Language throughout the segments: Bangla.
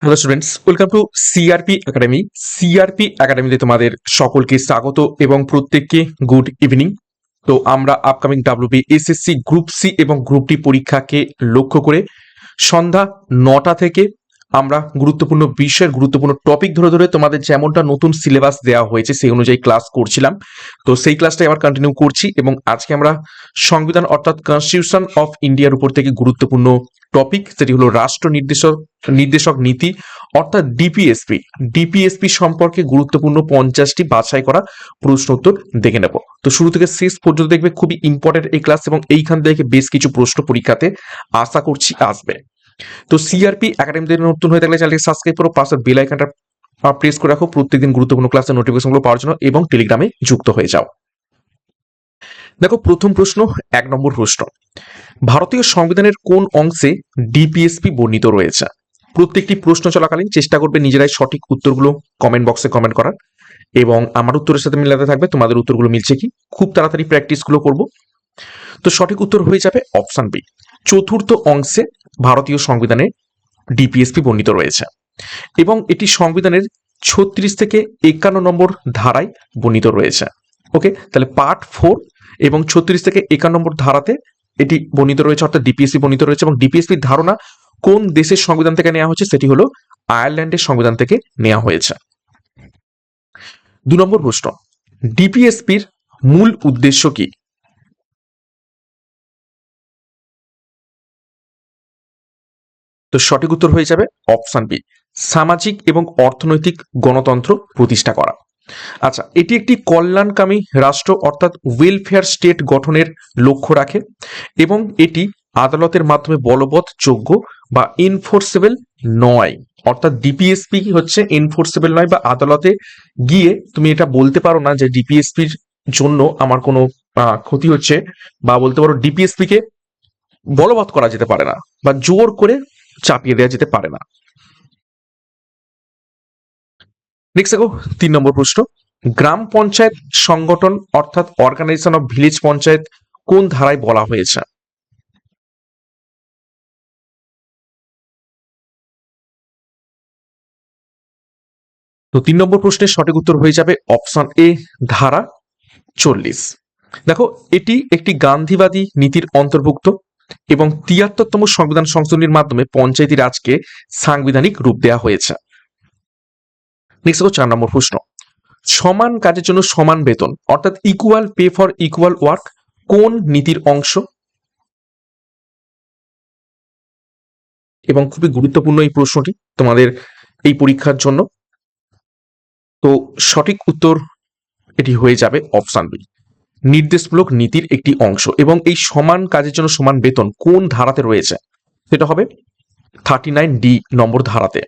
Hello students, welcome to CRP academy. CRP একাডেমিতে তোমাদের সকলকে স্বাগত এবং প্রত্যেককে গুড ইভিনিং। তো আমরা upcoming WB SSC group C এবং গ্রুপ ডি পরীক্ষাকে লক্ষ্য করে সন্ধ্যা 9টা থেকে আমরা গুরুত্বপূর্ণ বিষয়ের গুরুত্বপূর্ণ টপিক ধরে ধরে তোমাদের যেমনটা নতুন সিলেবাস দেওয়া হয়েছে সেই অনুযায়ী ক্লাস করছিলাম। তো সেই ক্লাসটাই আবার কন্টিনিউ করছি এবং আজকে আমরা সংবিধান অর্থাৎ কনস্টিটিউশন অফ ইন্ডিয়ার উপর থেকে গুরুত্বপূর্ণ টপিক, সেটি হলো রাষ্ট্র নির্দেশক নীতি অর্থাৎ ডিপিএসপি সম্পর্কে গুরুত্বপূর্ণ 50টি বাছাই করা প্রশ্ন উত্তর দেখে নেব। তো শুরু থেকে শেষ পর্যন্ত দেখবে, খুবই ইম্পর্টেন্ট এই ক্লাস এবং এইখান থেকে বেশ কিছু প্রশ্ন পরীক্ষাতে আশা করছি আসবে। তো সিআরপি একাডেমিতে নতুন হয়ে থাকলে চ্যানেলটি সাবস্ক্রাইব করো, পাশে বেল আইকনটা প্রেস করে রাখো প্রত্যেকদিন গুরুত্বপূর্ণ ক্লাসের নোটিফিকেশনগুলো পাওয়ার জন্য এবং টেলিগ্রামে যুক্ত হয়ে যাও। দেখো, প্রথম প্রশ্ন, 1 নম্বর প্রশ্ন, ভারতীয় সংবিধানের কোন অংশে ডিপিএসপি বর্ণিত রয়েছে? প্রত্যেকটি প্রশ্ন চলাকালীন চেষ্টা করবে নিজেরাই সঠিক উত্তরগুলো কমেন্ট বক্সে কমেন্ট করার এবং আমার উত্তরের সাথে মিলাতে থাকবে তোমাদের উত্তরগুলো মিলছে কি। খুব তাড়াতাড়ি প্র্যাকটিসগুলো করব। তো সঠিক উত্তর হয়ে যাবে অপশন বি, চতুর্থ অংশে ভারতীয় সংবিধানে ডিপিএসপি বর্ণিত রয়েছে এবং এটি সংবিধানের 36 থেকে 51 নম্বর ধারায় বর্ণিত রয়েছে। ওকে, তাহলে পার্ট 4 এবং 36 থেকে 51 নম্বর ধারাতে এটি বর্ণিত রয়েছে, অর্থাৎ ডিপিএসপি বর্ণিত রয়েছে। এবং ডিপিএসপির ধারণা কোন দেশের সংবিধান থেকে নেওয়া হয়েছে? সেটি হলো আয়ারল্যান্ডের সংবিধান থেকে নেওয়া হয়েছে। 2 নম্বর প্রশ্ন, ডিপিএসপির মূল উদ্দেশ্য কি? তো সঠিক উত্তর হয়ে যাবে অপশন বি, সামাজিক এবং অর্থনৈতিক গণতন্ত্র প্রতিষ্ঠা করা। আচ্ছা, এটি একটি কল্যাণকামী রাষ্ট্র অর্থাৎ ওয়েলফেয়ার স্টেট গঠনের লক্ষ্য রাখে এবং এটি আদালতের মাধ্যমে বলবৎযোগ্য বা এনফোর্সেবল নয়। অর্থাৎ ডিপিএসপি হচ্ছে এনফোর্সেবল নয়, বা আদালতে গিয়ে তুমি এটা বলতে পারো না যে ডিপিএসপির জন্য আমার কোনো ক্ষতি হচ্ছে, বা বলতে পারো ডিপিএসপি কে বলবৎ করা যেতে পারে না বা জোর করে চাপিয়ে দেওয়া যেতে পারে না। নেক্সট দেখো, 3 নম্বর প্রশ্ন, গ্রাম পঞ্চায়েত সংগঠন অর্থাৎ অর্গানাইজেশন অফ ভিলেজ পঞ্চায়েত কোন ধারায় বলা হয়েছে? তো 3 নম্বর প্রশ্নের সঠিক উত্তর হয়ে যাবে অপশন এ, ধারা 40। দেখো, এটি একটি গান্ধীবাদী নীতির অন্তর্ভুক্ত এবং 73তম সংবিধান সংশোধনীর মাধ্যমে পঞ্চায়েতি রাজকে সাংবিধানিক রূপ দেওয়া হয়েছে। নেক্সট দেখো, 4 নম্বর প্রশ্ন, সমান কাজের জন্য সমান বেতন অর্থাৎ equal pay for equal work কোন নীতির অংশ? এবং খুবই গুরুত্বপূর্ণ এই প্রশ্নটি তোমাদের এই পরীক্ষার জন্য। তো সঠিক উত্তর এটি হয়ে যাবে অপশন বি, নির্দেশমূলক নীতির একটি অংশ। এবং এই সমান কাজের জন্য সমান বেতন কোন ধারাতে রয়েছে? সেটা হবে 39D নম্বর ধারাতে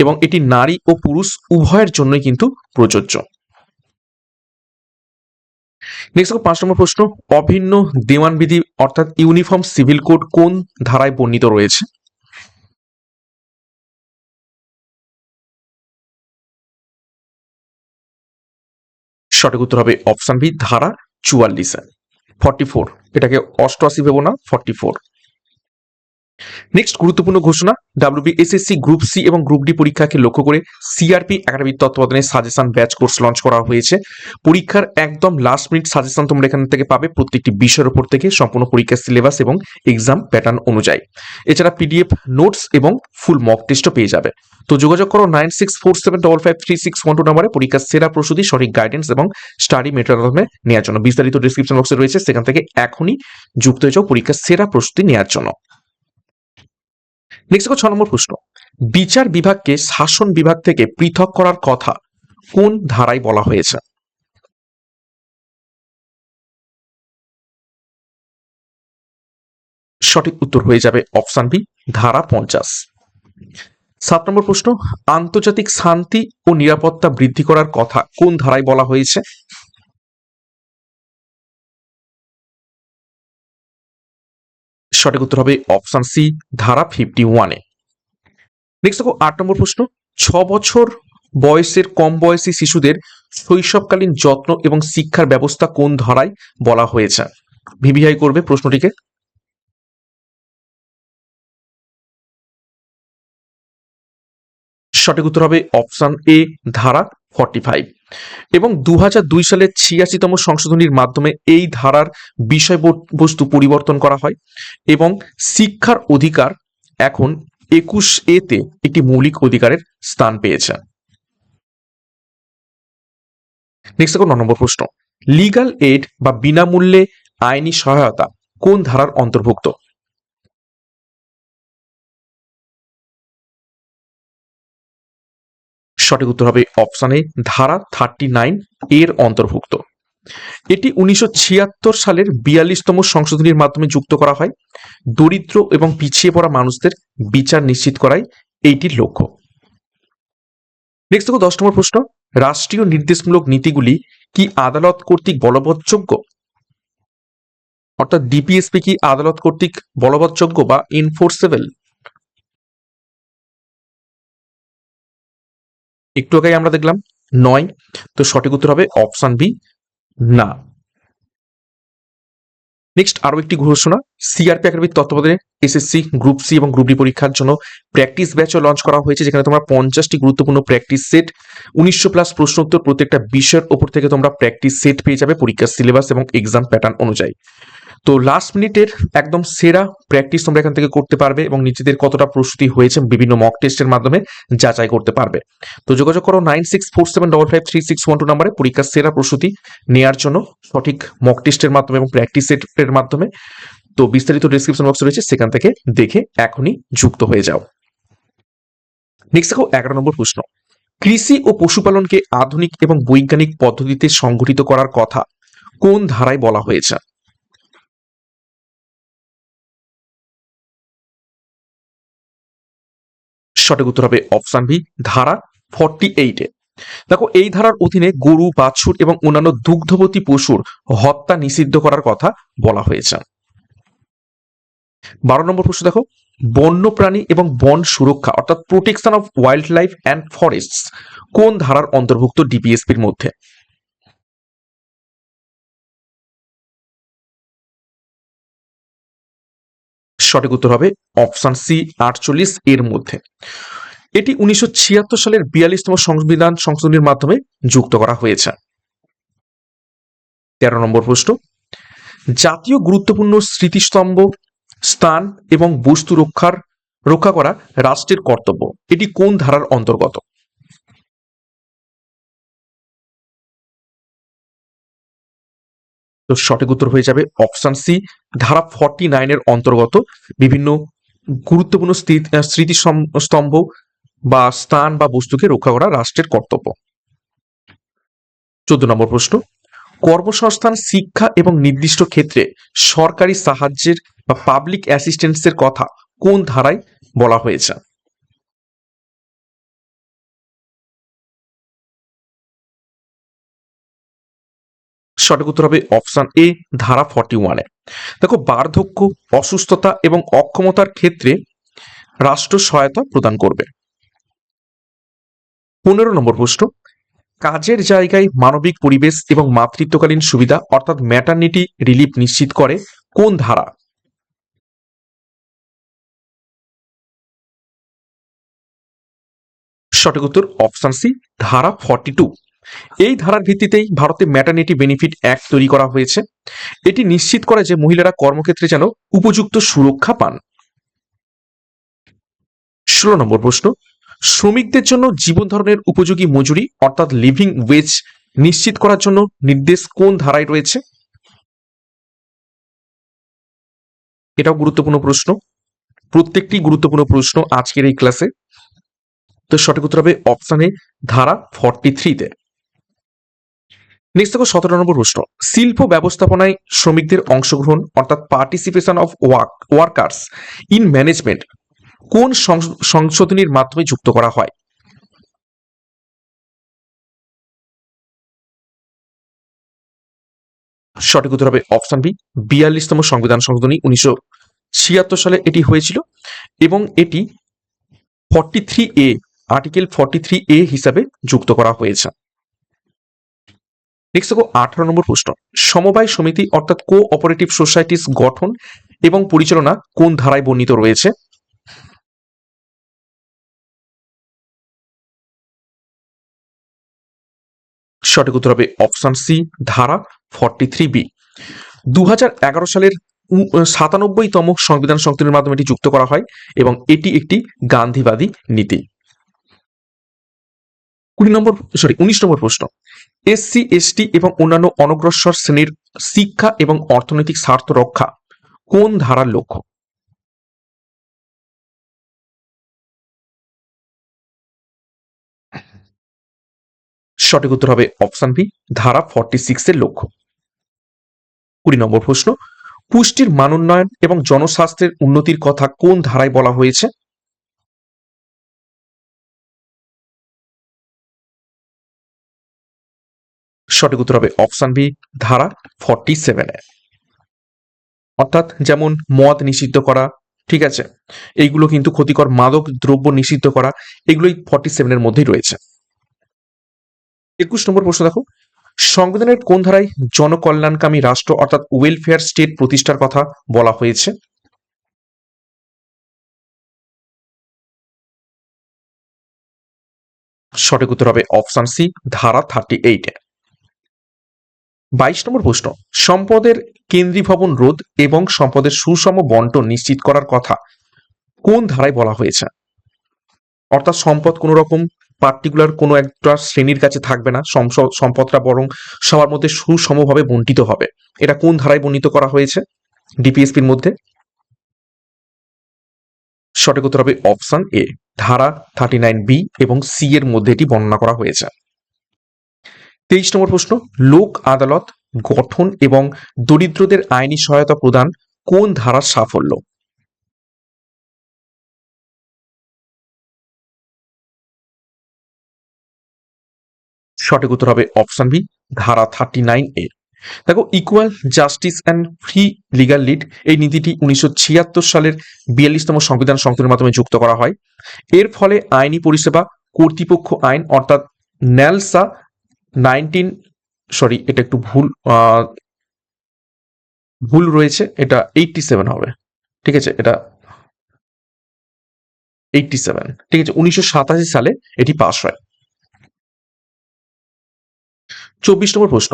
এবং এটি নারী ও পুরুষ উভয়ের জন্যই কিন্তু প্রযোজ্য। নেক্সট 5 নম্বর প্রশ্ন, অভিন্ন দেওয়ানবিধি অর্থাৎ ইউনিফর্ম সিভিল কোড কোন ধারায় বর্ণিত রয়েছে? সঠিক উত্তর হবে অপশন বি, ধারা 44, 44, এটাকে 88 ভেবো না, 44। নেক্সট গুরুত্বপূর্ণ ঘোষণা, ডাব্লিউবিএসএসসি গ্রুপ সি এবং গ্রুপ ডি পরীক্ষাকে লক্ষ্য করে সিআরপি একাডেমির তত্ত্বাবধানে সাজেশন ব্যাচ কোর্স লঞ্চ করা হয়েছে। পরীক্ষার একদম লাস্ট মিনিট সাজেশন তোমরা এখান থেকে পাবে প্রত্যেকটি বিষয়ের উপর থেকে, সম্পূর্ণ পরীক্ষার সিলেবাস এবং এক্সাম প্যাটার্ন অনুযায়ী। এছাড়া পিডিএফ নোটস এবং ফুল মক টেস্টও পেয়ে যাবে। তো যোগাযোগ করো 9647553612 নম্বরে পরীক্ষার সেরা প্রস্তুতি, সঠিক গাইডেন্স এবং স্টাডি মেটেরিয়াল নেওয়ার জন্য। বিস্তারিত ডিসক্রিপশন বক্সে রয়েছে, সেখান থেকে এখনই যুক্ত হয়ে যাও পরীক্ষার সেরা প্রস্তুতি নেওয়ার জন্য। নেক্সট 6 নম্বর প্রশ্ন, বিচার বিভাগকে শাসন বিভাগ থেকে পৃথক করার কথা কোন ধারায় বলা হয়েছে? সঠিক উত্তর হয়ে যাবে অপশন বি, ধারা 50। 7 নম্বর প্রশ্ন, আন্তর্জাতিক শান্তি ও নিরাপত্তা বৃদ্ধি করার কথা কোন ধারায় বলা হয়েছে? সঠিক উত্তর হবে অপশন সি, ধারা 51-এ। নেক্সট দেখো 8 নম্বর প্রশ্ন, 6 বছর বয়সের কম বয়সী শিশুদের শৈশবকালীন যত্ন এবং শিক্ষার ব্যবস্থা কোন ধারায় বলা হয়েছে? ভিভিআই করবে প্রশ্নটিকে। সঠিক উত্তর হবে অপশন এ, ধারা 45। এবং 2002 সালের 86তম সংশোধনীর মাধ্যমে এই ধারার বিষয়বস্তু পরিবর্তন করা হয় এবং শিক্ষার অধিকার এখন 21A-তে একটি মৌলিক অধিকারের স্থান পেয়েছে। নেক্সট দেখো 9 নম্বর প্রশ্ন, লিগ্যাল এড বা বিনামূল্যে আইনি সহায়তা কোন ধারার অন্তর্ভুক্ত? সঠিক উত্তর হবে অপশন এ, ধারা 39 এর অন্তর্ভুক্ত। এটি 1976 সালের 42তম সংশোধনীর মাধ্যমে যুক্ত করা হয়। দরিদ্র এবং পিছিয়ে পড়া মানুষদের বিচার নিশ্চিত করাই এইটির লক্ষ্য। নেক্সট দেখো 10 নম্বর প্রশ্ন, রাষ্ট্রীয় নির্দেশমূলক নীতিগুলি কি আদালত কর্তৃক বলবৎযোগ্য? অর্থাৎ ডিপিএসপি কি আদালত কর্তৃক বলবৎযোগ্য বা এনফোর্সেবল? একটু আগেই আমরা দেখলাম নয়, তো সঠিক উত্তর হবে অপশন বি, না। নেক্সট আরো একটি ঘোষণা, সিআরপি একাডেমির তত্ত্বাবধানে এসএসসি গ্রুপ সি এবং গ্রুপ ডি পরীক্ষার জন্য প্র্যাকটিস ব্যাচও লঞ্চ করা হয়েছে, যেখানে তোমরা 50টি গুরুত্বপূর্ণ প্র্যাকটিস সেট, 1900+ প্রশ্ন উত্তর প্রত্যেকটা বিষয়ের ওপর থেকে তোমরা প্র্যাকটিস সেট পেয়ে যাবে পরীক্ষার সিলেবাস এবং এক্সাম প্যাটার্ন অনুযায়ী। তো লাস্ট মিনিটের একদম সেরা প্র্যাকটিস তোমরা এখান থেকে করতে পারবে এবং নিজেদের কতটা প্রস্তুতি হয়েছে বিভিন্ন মক টেস্টের মাধ্যমে যাচাই করতে পারবে। তো যোগাযোগ করো 9647553612 নম্বরে পরীক্ষার সেরা প্রস্তুতি নেওয়ার জন্য সঠিক মক টেস্টের মাধ্যমে এবং প্র্যাকটিস সেটের মাধ্যমে। তো বিস্তারিত ডেসক্রিপশন বক্স রয়েছে, সেখান থেকে দেখে এখনই যুক্ত হয়ে যাও। নেক্সট দেখো 11 নম্বর প্রশ্ন, কৃষি ও পশুপালনকে আধুনিক এবং বৈজ্ঞানিক পদ্ধতিতে সংগঠিত করার কথা কোন ধারায় বলা হয়েছে? সঠিক উত্তর হবে অপশন বি, ধারা 48-এ। দেখো এই ধারার অধীনে গরু, বাছুর এবং অন্যান্য দুগ্ধবতী পশুর হত্যা নিষিদ্ধ করার কথা বলা হয়েছে। 12 নম্বর প্রশ্ন দেখো, বন্যপ্রাণী এবং বন সুরক্ষা অর্থাৎ protection of wild life and forests কোন ধারার অন্তর্ভুক্ত ডিপিএসপির মধ্যে? সঠিক উত্তর হবে অপশন সি, 48 এর মধ্যে। এটি 1976 সালের 42তম সংবিধান সংশোধনীর মাধ্যমে যুক্ত করা হয়েছে। 13 নম্বর প্রশ্ন, জাতীয় গুরুত্বপূর্ণ স্মৃতিস্তম্ভ, স্থান এবং বস্তু রক্ষা করা রাষ্ট্রের কর্তব্য, এটি কোন ধারার অন্তর্গত? তো সঠিক উত্তর হয়ে যাবে অপশন সি, ধারা 49 এর অন্তর্গত বিভিন্ন গুরুত্বপূর্ণ স্মৃতিস্তম্ভ বা স্থান বা বস্তুকে রক্ষা করা রাষ্ট্রের কর্তব্য। 14 নম্বর প্রশ্ন, কর্মসংস্থান, শিক্ষা এবং নির্দিষ্ট ক্ষেত্রে সরকারি সাহায্যের বা পাবলিক অ্যাসিস্ট্যান্সের কথা কোন ধারায় বলা হয়েছে? সঠিক উত্তর হবে অপশন এ, ধারা 41-এ। দেখো বার্ধক্য, অসুস্থতা এবং অক্ষমতার ক্ষেত্রে রাষ্ট্র সহায়তা প্রদান করবে। 15 নম্বর প্রশ্ন, কাজের জায়গায় মানবিক পরিবেশ এবং মাতৃত্বকালীন সুবিধা অর্থাৎ ম্যাটারনিটি রিলিফ নিশ্চিত করে কোন ধারা? সঠিক উত্তর অপশন সি, ধারা 42। এই ধারার ভিত্তিতেই ভারতে ম্যাটারনিটি বেনিফিট অ্যাক্ট তৈরি করা হয়েছে। এটি নিশ্চিত করে যে মহিলারা কর্মক্ষেত্রে যেন উপযুক্ত সুরক্ষা পান। 16 নম্বর প্রশ্ন, শ্রমিকদের জন্য জীবন ধারণের উপযোগী মজুরি অর্থাৎ লিভিং ওয়েজ নিশ্চিত করার জন্য নির্দেশ কোন ধারায় রয়েছে? এটাও গুরুত্বপূর্ণ প্রশ্ন, প্রত্যেকটি গুরুত্বপূর্ণ প্রশ্ন আজকের এই ক্লাসে। তো সঠিক উত্তর হবে অপশন এ, ধারা 43-তে। নেক্সট দেখো 17 নম্বর প্রশ্ন, শিল্প ব্যবস্থাপনায় শ্রমিকদের অংশগ্রহণ অর্থাৎ participation of workers in management কোন সংশোধনীর মাধ্যমে যুক্ত করা হয়? সঠিক উত্তর হবে অপশন বি, 42তম সংবিধান সংশোধনী 1976 সালে এটি হয়েছিল এবং এটি 43A, আর্টিকেল 43A হিসাবে যুক্ত করা হয়েছে। নেক্সট দেখো 18 নম্বর প্রশ্ন, সমবায় সমিতি অর্থাৎ কোঅপারেটিভ সোসাইটিস গঠন এবং পরিচালনা কোন ধারায় বর্ণিত রয়েছে? সঠিক উত্তর হবে অপশন সি, ধারা 43B। 2011 সালের 97তম সংবিধান সংশোধনের মাধ্যমে এটি যুক্ত করা হয় এবং এটি একটি গান্ধীবাদী নীতি। 19 নম্বর প্রশ্ন, এসসি এসটি এবং অন্যান্য অনগ্রসর শ্রেণীর শিক্ষা এবং অর্থনৈতিক স্বার্থ রক্ষা কোন ধারার লক্ষ্য? সঠিক উত্তর হবে অপশন বি, ধারা 46 এর লক্ষ্য। 20 নম্বর প্রশ্ন, পুষ্টির মানোন্নয়ন এবং জনস্বাস্থ্যের উন্নতির কথা কোন ধারায় বলা হয়েছে? সঠিক উত্তর হবে অপশন বি, ধারা 47-এ। অর্থাৎ যেমন মদ নিষিদ্ধ করা, ঠিক আছে, এইগুলো কিন্তু ক্ষতিকর মাদক দ্রব্য নিষিদ্ধ করা, এগুলোই 47-এর মধ্যেই রয়েছে। 21 নম্বর প্রশ্ন দেখো, সংবিধানের কোন ধারায় জনকল্যাণকামী রাষ্ট্র অর্থাৎ ওয়েলফেয়ার স্টেট প্রতিষ্ঠার কথা বলা হয়েছে? সঠিক উত্তর হবে অপশন সি, ধারা 38-এ। 22 নম্বর প্রশ্ন, সম্পদের কেন্দ্রীভবন রোধ এবং সম্পদের সুষম বন্টন নিশ্চিত করার কথা কোন ধারায় বলা হয়েছে? অর্থাৎ সম্পদ কোনো রকম পার্টিকুলার কোনো একটা শ্রেণীর কাছে থাকবে না, সম্পদটা বরং সবার মধ্যে সুষমভাবে বন্টিত হবে। এটা কোন ধারায় বর্ণিত করা হয়েছে ডিপিএসপির মধ্যে? সঠিক উত্তর হবে অপশন এ, ধারা 39B এবং সি এর মধ্যে এটি বর্ণনা করা হয়েছে। 23 নম্বর প্রশ্ন, লোক আদালত গঠন এবং দরিদ্রদের আইনি সহায়তা প্রদান কোন ধারার সাফল্য? সঠিক উত্তর হবে অপশন বি, ধারা 39A। দেখো, equal justice and free legal lead এই নীতিটি 1976 সালের 42তম সংবিধান সংশোধনের মাধ্যমে যুক্ত করা হয়। এর ফলে আইনি পরিষেবা কর্তৃপক্ষ আইন অর্থাৎ ন্যালসা 19, সরি এটা একটু ভুল রয়েছে, এটা 87 হবে, ঠিক আছে, এটা 87, ঠিক আছে, 1987 সালে এটি পাস হয়। 24 নম্বর প্রশ্ন,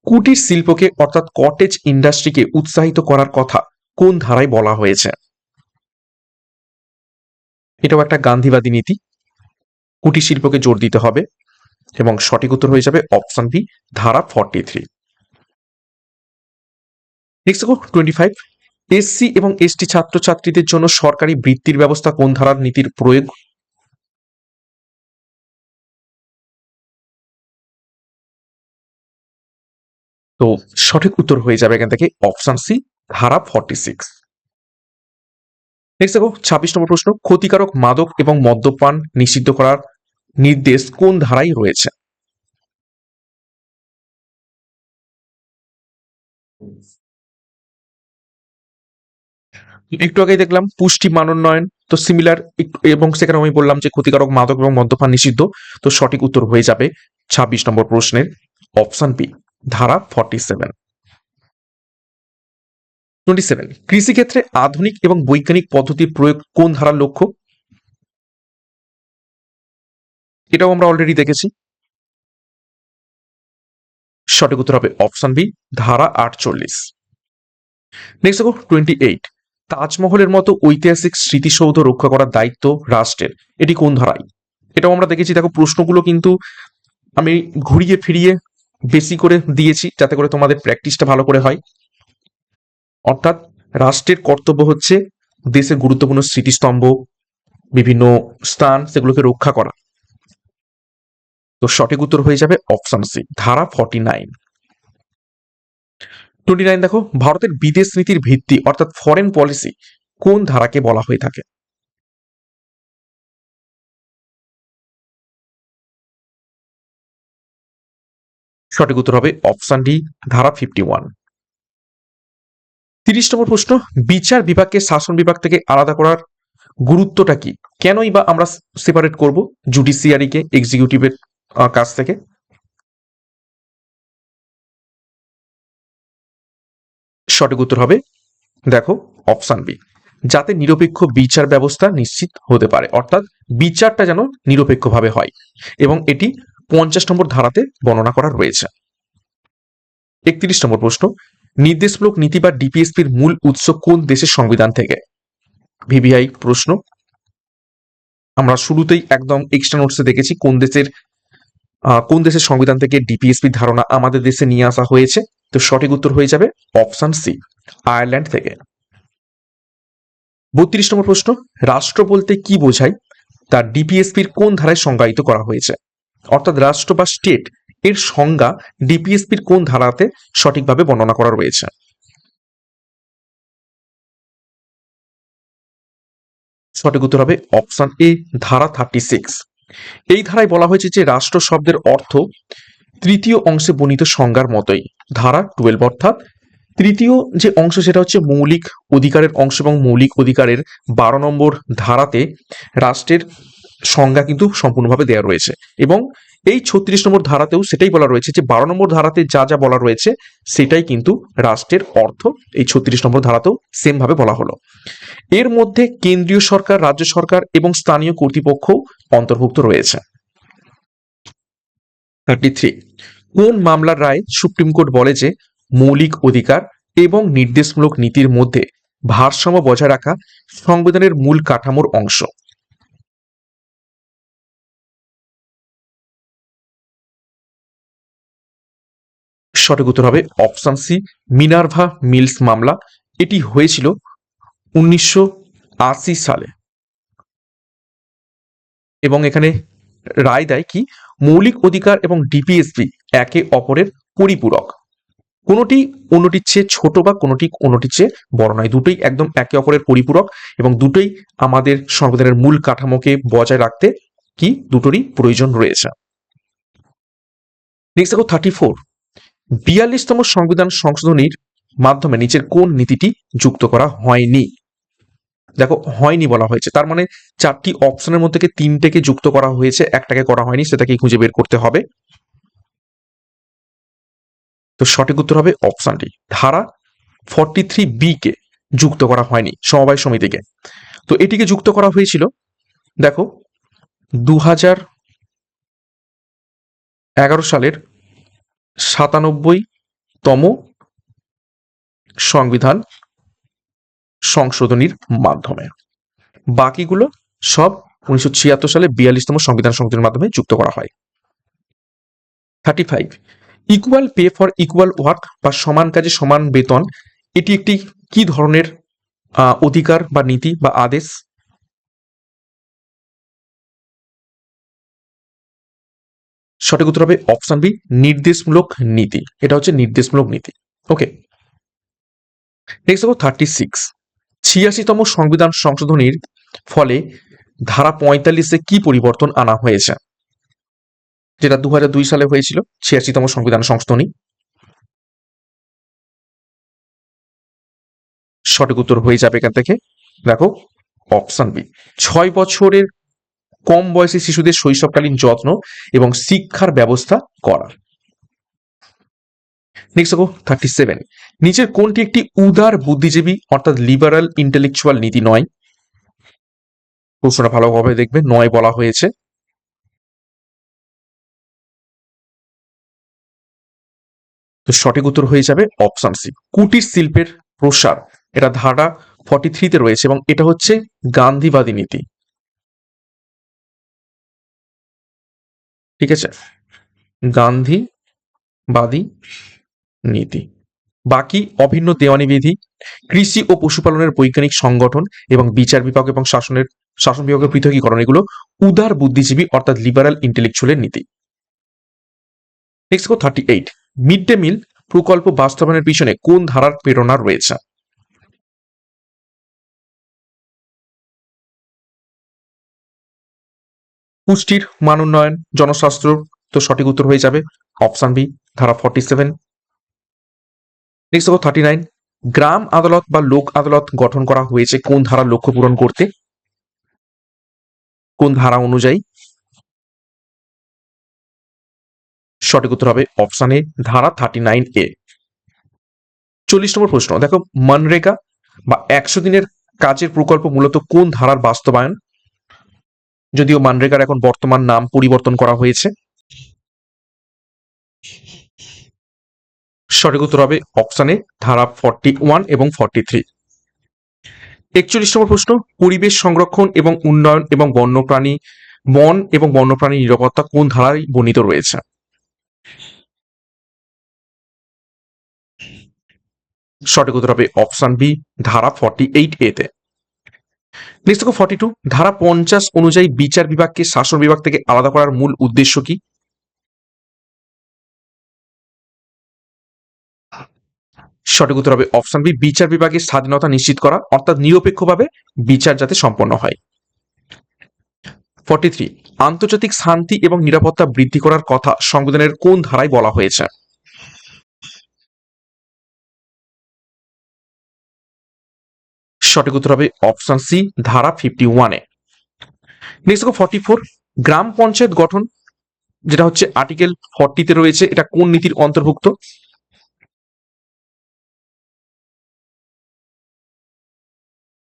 কুটির শিল্পকে অর্থাৎ কটেজ ইন্ডাস্ট্রিকে উৎসাহিত করার কথা কোন ধারায় বলা হয়েছে? এটাও একটা গান্ধীবাদী নীতি, কুটির শিল্পকে জোর দিতে হবে এবং সঠিক উত্তর হয়ে যাবে অপশন বি, ধারা 43। নেক্সট দেখো 25, এসসি এবং এসটি ছাত্রছাত্রীদের জন্য সরকারি বৃত্তির ব্যবস্থা কোন ধারার নীতির প্রয়োগ? তো সঠিক উত্তর হয়ে যাবে এখান থেকে অপশন সি, ধারা 46। নেক্সট দেখো 26 নম্বর প্রশ্ন, ক্ষতিকারক মাদক এবং মদ্যপান নিষিদ্ধ করার নির্দেশ কোন ধারায় রয়েছে? একটু আগেই দেখলাম পুষ্টি মানোন্নয়ন, তো সিমিলার, এবং সেখানে আমি বললাম যে ক্ষতিকারক মাদক এবং মদ্যপান নিষিদ্ধ। তো সঠিক উত্তর হয়ে যাবে 26 নম্বর প্রশ্নের অপশন বি, ধারা 47। 27, কৃষিক্ষেত্রে আধুনিক এবং বৈজ্ঞানিক পদ্ধতির প্রয়োগ কোন ধারার লক্ষ্য? এটাও আমরা অলরেডি দেখেছি। সঠিক উত্তর হবে অপশন বি, ধারা 48। নেক্সট দেখো 28, তাজমহলের মতো ঐতিহাসিক স্মৃতিসৌধ রক্ষা করার দায়িত্ব রাষ্ট্রের, এটি কোন ধারায়? এটাও আমরা দেখেছি। দেখো, প্রশ্নগুলো কিন্তু আমি ঘুরিয়ে ফিরিয়ে বেশি করে দিয়েছি যাতে করে তোমাদের প্র্যাকটিসটা ভালো করে হয়। অর্থাৎ রাষ্ট্রের কর্তব্য হচ্ছে দেশের গুরুত্বপূর্ণ স্মৃতিস্তম্ভ, বিভিন্ন স্থান, সেগুলোকে রক্ষা করা। তো সঠিক উত্তর হয়ে যাবে অপশন সি, ধারা 49। 29 দেখো, ভারতের বিদেশ নীতির ভিত্তি অর্থাৎ ফরেন পলিসি কোন ধারাকে বলা হয়ে থাকে? সঠিক উত্তর হবে অপশন ডি, ধারা 51। 30 নম্বর প্রশ্ন, বিচার বিভাগকে শাসন বিভাগ থেকে আলাদা করার গুরুত্বটা কি? কেনই বা আমরা সেপারেট করব জুডিশিয়ারিকে এক্সিকিউটিভের কাছ থেকে? সঠিক উত্তর হবে, দেখো, অপশন বি, যাতে নিরপেক্ষ বিচার ব্যবস্থা নিশ্চিত হতে পারে, অর্থাৎ বিচারটা যেন নিরপেক্ষভাবে হয় এবং এটি 50 নম্বর ধারাতে বর্ণনা করা রয়েছে। 31 নম্বর প্রশ্ন, নির্দেশমূলক নীতি বা ডিপিএসপির মূল উৎস কোন দেশের সংবিধান থেকে? ভিভিআই প্রশ্ন। আমরা শুরুতেই একদম এক্সট্রা নোটসে দেখেছি কোন দেশের সংবিধান থেকে ডিপিএসপির ধারণা আমাদের দেশে নিয়ে আসা হয়েছে। তো সঠিক উত্তর হয়ে যাবে অপশন সি, আয়ারল্যান্ড থেকে। 32 নম্বর প্রশ্ন, রাষ্ট্র বলতে কি বোঝায় তা ডিপিএসপির কোন ধারায় সংজ্ঞায়িত করা হয়েছে? অর্থাৎ রাষ্ট্র বা স্টেট এর সংজ্ঞা ডিপিএসপির কোন ধারাতে সঠিকভাবে বর্ণনা করা রয়েছে? সঠিক উত্তর হবে অপশন এ, ধারা 36। এই ধারায় বলা হয়েছে যে রাষ্ট্র শব্দের অর্থ তৃতীয় অংশে বর্ণিত সংজ্ঞার মতোই। ধারা 12 অর্থাৎ তৃতীয় যে অংশ সেটা হচ্ছে মৌলিক অধিকারের অংশ, এবং মৌলিক অধিকারের 12 নম্বর ধারাতে রাষ্ট্রের সংজ্ঞা কিন্তু সম্পূর্ণভাবে দেওয়া রয়েছে। এবং এই 36 নম্বর ধারাতেও সেটাই বলা রয়েছে যে 12 নম্বর ধারাতে যা যা বলা রয়েছে সেটাই কিন্তু রাষ্ট্রের অর্থ এই 36 নম্বর ধারাতেও সেম ভাবে বলা হলো। এর মধ্যে কেন্দ্রীয় সরকার, রাজ্য সরকার এবং স্থানীয় কর্তৃপক্ষ অন্তর্ভুক্ত রয়েছে। 33, কোন মামলার রায় সুপ্রিম কোর্ট বলে যে মৌলিক অধিকার এবং নির্দেশমূলক নীতির মধ্যে ভারসাম্য বজায় রাখা সংবিধানের মূল কাঠামোর অংশ? সঠিক উত্তর হবে অপশন সি, মিনার্ভা মিলস মামলা। এটি হয়েছিল 1980 সালে, এবং এখানে রায় দেয় কি মৌলিক অধিকার এবং ডিপিএসপি একে অপরের পরিপূরক, কোনোটি অন্যটির চেয়ে ছোট বা কোনোটি অন্যটির চেয়ে বড় নয়, দুটোই একদম একে অপরের পরিপূরক, এবং দুটোই আমাদের সংবিধানের মূল কাঠামোকে বজায় রাখতে কি দুটোরই প্রয়োজন রয়েছে। নেক্সট দেখো 34, 42তম সংবিধান সংশোধনীর মাধ্যমে নিচের কোন নীতিটি যুক্ত করা হয়নি? দেখো হয়নি বলা হয়েছে, তার মানে 4টি অপশনের মধ্যে থেকে 3টেকে যুক্ত করা হয়েছে, একটাকে করা হয়নি, সেটাকে খুঁজে বের করতে হবে। তো সঠিক উত্তর হবে অপশনটি, ধারা 43B কে যুক্ত করা হয়নি, সমবায় সমিতিকে। তো এটিকে যুক্ত করা হয়েছিল দেখো 2011 সালের 97তম সংবিধান সংশোধনীর মাধ্যমে। বাকিগুলো সব 1976 সালে 42তম সংবিধান সংশোধনীর মাধ্যমে যুক্ত করা হয়। 35, equal pay for equal work বা সমান কাজে সমান বেতন, এটি একটি কি ধরনের অধিকার বা নীতি বা আদেশ? সঠিক উত্তর হবে অপশন বি, নির্দেশমূলক নীতি। এটা হচ্ছে নির্দেশমূলক নীতি। ওকে, নেক্সট দেখো 36, 86তম সংবিধান সংশোধনীর ফলে ধারা 45-এ কি পরিবর্তন আনা হয়েছে? যেটা 2002 সালে হয়েছিল 86তম সংবিধান সংশোধনী। সঠিক উত্তর হয়ে যাবে এখান থেকে দেখো অপশন বি, 6 বছরের কম বয়সী শিশুদের শৈশবকালীন যত্ন এবং শিক্ষার ব্যবস্থা করা। নেক্সট দেখো 37, নিচের কোনটি একটি উদার বুদ্ধিজীবী অর্থাৎ লিবারাল ইন্টেলেকচুয়াল নীতি নয়? প্রশ্নটা ভালোভাবে দেখবে, নয় বলা হয়েছে। তো সঠিক উত্তর হয়ে যাবে অপশন সি, কুটির শিল্পের প্রসার। এটা ধারা 43-তে রয়েছে, এবং এটা হচ্ছে গান্ধীবাদী নীতি। ঠিক আছে, গান্ধীবাদী নীতি। বাকি অভিন্ন দেওয়ানি বিধি, কৃষি ও পশুপালনের বৈজ্ঞানিক সংগঠন এবং বিচার বিভাগ এবং শাসন বিভাগের পৃথকীকরণ, এগুলো উদার বুদ্ধিজীবী অর্থাৎ লিবারাল ইন্টেলেকচুয়ালের নীতি। নেক্সট 38, মিড ডে মিল প্রকল্প বাস্তবায়নের পিছনে কোন ধারার প্রেরণা রয়েছে? পুষ্টির মান উন্নয়ন, জনস্বাস্থ্য। তো সঠিক উত্তর হয়ে যাবে অপশন বি, ধারা 47। নেক্সট 39, গ্রাম আদালত বা লোক আদালত গঠন করা হয়েছে কোন ধারার লক্ষ্য পূরণ করতে? কোন ধারা অনুযায়ী? সঠিক উত্তর হবে অপশন এ, ধারা 39A। 40 নম্বর প্রশ্ন দেখো, মনরেগা বা 100 দিনের কাজের প্রকল্প মূলত কোন ধারার বাস্তবায়ন? যদিও মনরেগার এখন বর্তমান নাম পরিবর্তন করা হয়েছে। সঠিক উত্তর হবে অপশন এ ধারা 41 এবং 43। 41 নম্বর প্রশ্ন, পরিবেশ সংরক্ষণ এবং উন্নয়ন এবং বন এবং বন্যপ্রাণী নিরাপত্তা কোন ধারায় বর্ণিত রয়েছে? সঠিক উত্তর হবে অপশন বি ধারা 48 এতে। নেক্সট দেখো 42, ধারা 50 অনুযায়ী বিচার বিভাগকে শাসন বিভাগ থেকে আলাদা করার মূল উদ্দেশ্য কি? সঠিক উত্তর হবে অপশন বি বিচার বিভাগের স্বাধীনতা নিশ্চিত করা, অর্থাৎ নিরপেক্ষভাবে বিচার যাতে সম্পন্ন হয়। 43, আন্তর্জাতিক শান্তি এবং নিরাপত্তা বৃদ্ধি করার কথা সংবিধানের কোন ধারায় বলা হয়েছে? সঠিক উত্তর হবে অপশন সি ধারা 51 এ। নেক্সট দেখো 44, গ্রাম পঞ্চায়েত গঠন যেটা হচ্ছে আর্টিকেল 40 তে রয়েছে, এটা কোন নীতির অন্তর্ভুক্ত?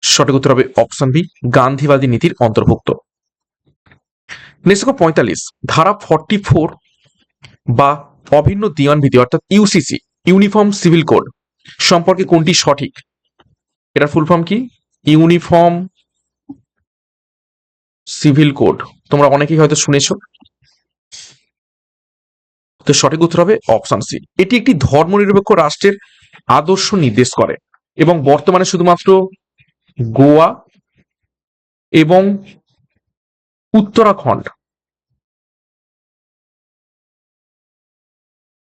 সঠিক উত্তর হবে অপশন বি গান্ধীবাদী নীতির অন্তর্ভুক্ত। নেক্সট দেখো 45, ধারা 44 বা অভিন্ন দিওয়ান বিধি অর্থাৎ ইউসিসি ইউনিফর্ম সিভিল কোড সম্পর্কে কোনটি সঠিক? এটার ফুল ফর্ম কি? ইউনিফর্ম সিভিল কোড, তোমরা অনেকেই হয়তো শুনেছো। তো সঠিক উত্তর হবে অপশন সি। এটি একটি ধর্মনিরপেক্ষ রাষ্ট্রের আদর্শ নির্দেশ করে এবং বর্তমানে শুধুমাত্র গোয়া এবং উত্তরাখণ্ড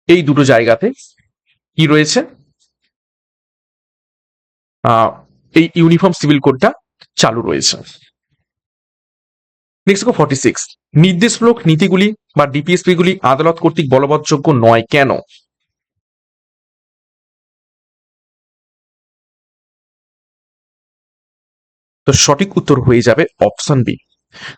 এই দুটো জায়গাতে কি রয়েছে, এই ইউনিফর্ম সিভিল কোডটা চালু রয়েছে। নেক্সট 46, নির্দেশমূলক নীতিগুলি বা ডিপিএসপি গুলি আদালত কর্তৃক বলবৎযোগ্য নয় কেন? তো সঠিক উত্তর হয়ে যাবে অপশন বি।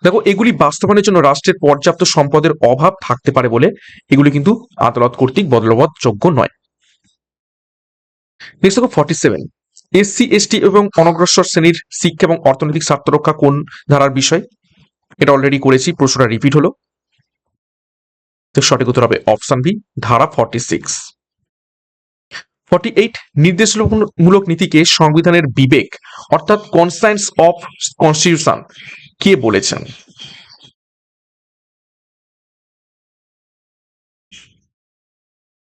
দেখো, এগুলি বাস্তবায়নের জন্য রাষ্ট্রের পর্যাপ্ত সম্পদের অভাব থাকতে পারে বলে এগুলি কিন্তু আদালত কর্তৃক বলবৎযোগ্য নয়। নেক্সট দেখো 47, এসসি এসটি এবং অনগ্রসর শ্রেণীর শিক্ষা এবং অর্থনৈতিক স্বার্থ রক্ষা কোন ধারার বিষয়? এটা অলরেডি করেছি, প্রশ্নটা রিপিট হলো। তো সঠিক উত্তর হবে অপশন বি ধারা 46। 48, নির্দেশমূলক নীতিকে সংবিধানের বিবেক অর্থাৎ কনসায়েন্স অফ কনস্টিটিউশন কে বলেছেন?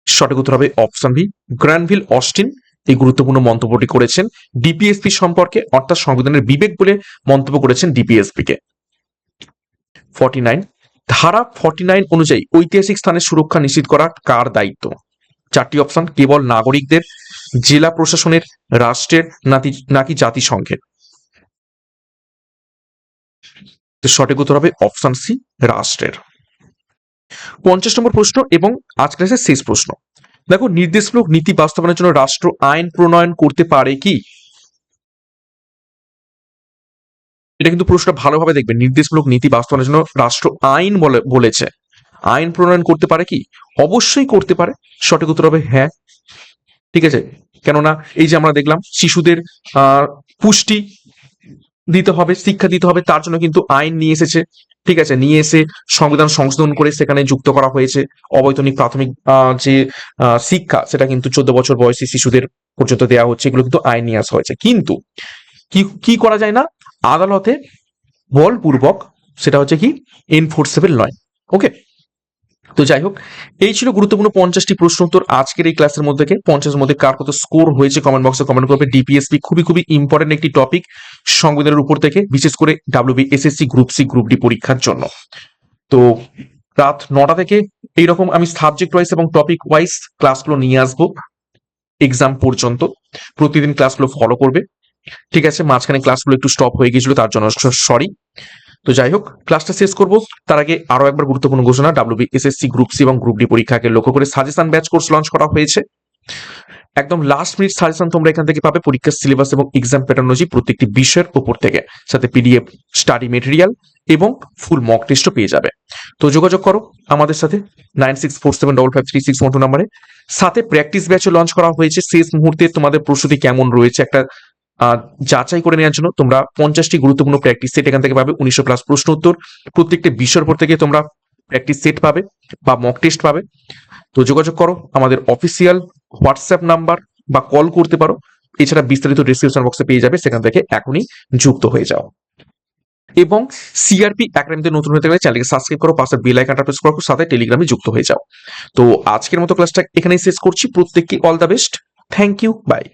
সঠিক উত্তর হবে অপশন বি গ্র্যানভিল অস্টিন এই গুরুত্বপূর্ণ মন্তব্যটি করেছেন ডিপিএসপি সম্পর্কে, অর্থাৎ সংবিধানের বিবেক বলে মন্তব্য করেছেন ডিপিএসপি কে। 49, ধারা 49 অনুযায়ী ঐতিহাসিক স্থানের সুরক্ষা নিশ্চিত করা কার দায়িত্ব? চারটি অপশন, কেবল নাগরিকদের, জেলা প্রশাসনের, রাষ্ট্রের নাকি জাতিসংঘের? তো সঠিক উত্তর হবে অপশন সি রাষ্ট্রের। 50 নম্বর প্রশ্ন এবং আজ ক্লাসের শেষ প্রশ্ন। দেখো, নির্দেশমূলক নীতি বাস্তবায়নের জন্য রাষ্ট্র আইন প্রণয়ন করতে পারে কি? এটা কিন্তু প্রশ্নটা ভালোভাবে দেখবে, নির্দেশমূলক নীতি বাস্তবায়নের জন্য রাষ্ট্র আইন বলেছে, আইন প্রণয়ন করতে পারে কি? অবশ্যই করতে পারে। সঠিক উত্তর হবে হ্যাঁ। ঠিক আছে, কেননা এই যে আমরা দেখলাম শিশুদের পুষ্টি দিতে হবে, শিক্ষা দিতে হবে, তার জন্য কিন্তু আইন নিয়ে এসেছে। ঠিক আছে, নিয়ে এসে সংবিধান সংশোধন করে সেখানে যুক্ত করা হয়েছে অবৈতনিক প্রাথমিক যে শিক্ষা, সেটা কিন্তু 14 বছর বয়সী শিশুদের পর্যন্ত দেওয়া হচ্ছে। এগুলো কিন্তু আইন নিয়ে আসা হয়েছে, কিন্তু কি কি করা যায় না, আদালতে বলপূর্বক সেটা হচ্ছে কি এনফোর্সেবল নয়। ওকে, তো যাই হোক, এই ছিল গুরুত্বপূর্ণ 50টি প্রশ্ন উত্তর আজকের এই ক্লাসের মধ্যে থেকে। 50 মধ্যে কার কত স্কোর হয়েছে কমেন্ট বক্সে কমেন্ট করবে। ডিপিএসপি খুবই খুবই ইম্পর্টেন্ট একটি টপিক সংবিধানের উপর থেকে, বিশেষ করে WB SSC group C group D পরীক্ষার জন্য। তো রাত 9টা থেকে এইরকম আমি সাবজেক্ট ওয়াইজ এবং টপিক ওয়াইজ ক্লাসগুলো নিয়ে আসবো এক্সাম পর্যন্ত। প্রতিদিন ক্লাসগুলো ফলো করবে। ঠিক আছে, মাঝখানে ক্লাসগুলো একটু স্টপ হয়ে গিয়েছিল, তার জন্য সরি। তো যাই হোক, ক্লাসটা শেষ করব তার আগে আরো একবার গুরুত্বপূর্ণ ঘোষণা, ডাব্লিউবি এসএসসি গ্রুপ সি এবং গ্রুপ ডি পরীক্ষাকে লক্ষ্য করে সাজেশন ব্যাচ কোর্স লঞ্চ করা হয়েছে। একদম লাস্ট মিনিট সাজেশন তোমরা এখান থেকে পাবে, পরীক্ষার সিলেবাস এবং এক্সাম প্যাটার্নলজি প্রত্যেকটি বিষয়ের উপর থেকে, সাথে পিডিএফ স্টাডি মেটেরিয়াল এবং ফুল মক টেস্টও পেয়ে যাবে। তো যোগাযোগ করো আমাদের সাথে 9647553612 নম্বরে। সাথে প্র্যাকটিস ব্যাচও লঞ্চ করা হয়েছে, শেষ মুহূর্তে তোমাদের প্রস্তুতি কেমন রয়েছে একটা যাচাই করে নেওয়ার জন্য তোমরা 50টি গুরুত্বপূর্ণ প্র্যাকটিস সেট এখান থেকে পাবে। 1900+ প্রশ্ন উত্তর প্রত্যেকটা বিষয়ের উপর থেকে তোমরা প্র্যাকটিস সেট পাবে বা মক টেস্ট পাবে। তো যোগাযোগ করো, আমাদের অফিসিয়াল হোয়াটসঅ্যাপ নাম্বার বা কল করতে পারো। এছাড়া বিস্তারিত ডিসক্রিপশন বক্সে পেয়ে যাবে, সেখান থেকে এখনই যুক্ত হয়ে যাও। এবং সিআরপি একাডেমিতে নতুন হয়ে থাকলে চ্যানেলকে সাবস্ক্রাইব করো, পাশে বেল আইকনটা প্রেস করো, সাথে টেলিগ্রামে যুক্ত হয়ে যাও। তো আজকের মতো ক্লাসটা এখানেই শেষ করছি। প্রত্যেককে all the best. Thank you, by.